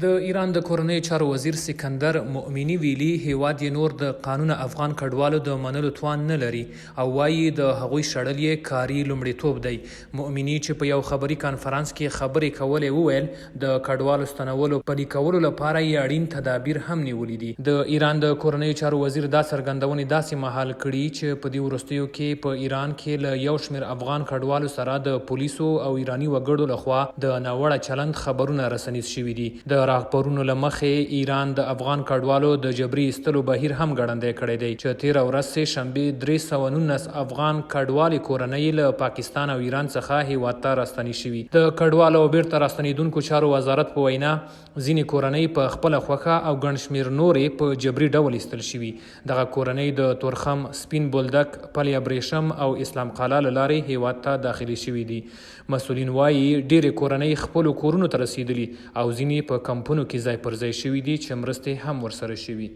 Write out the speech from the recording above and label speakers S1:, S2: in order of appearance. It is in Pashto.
S1: د ایران د کورنیو چارو وزیر سکندر مؤمنی ویلي هیواد یې نور د قانون افغان کډوالو د منلو توان نه لري او وایي د هغوی شړل یې کاري لومړیتوب دی. مؤمنی چې په یو خبري کانفرانس کې خبرې کولې وویل د کډوالو ستنولو پلي کولو لپاره یې اړین تدابیر هم نیولي دي. د ایران د کورنیو چارو وزیر دا څرګندونې داسې مهال کړي چې په دې وروستیو کې په ایران کې له یو شمېر افغان کډوالو سره د پولیسو او ایراني وګړو لخوا د ناوړه چلند خبرونه رسنیز شوي دي. د راپورونو له مخې ایران د افغان کډوالو د جبري ایستلو بهیر هم ګړندی کړی دی چې تېره ورځ سه شنبې 319 افغان کډوالې کورنۍ له پاکستان او ایران څخه هیواد ته راستنې شوي. د کډوالو او بیرته راستنېدونکو چارو وزارت په وینا ځینې کورنۍ په خپله خوښه او ګڼ شمېر نورې په جبري ډول ایستل شوي. دغه کورنۍ د تورخم، سپین بولدک، پل ابریشم او اسلام قلعه له لارې هیواد ته داخلي شوي دي. مسؤلین وایي ډېرې کورنۍ خپلو کورونو ته رسېدلي او ځینې په کمپونو کې ځای پر ځای شوي دي چې مرستې هم ورسره شوي.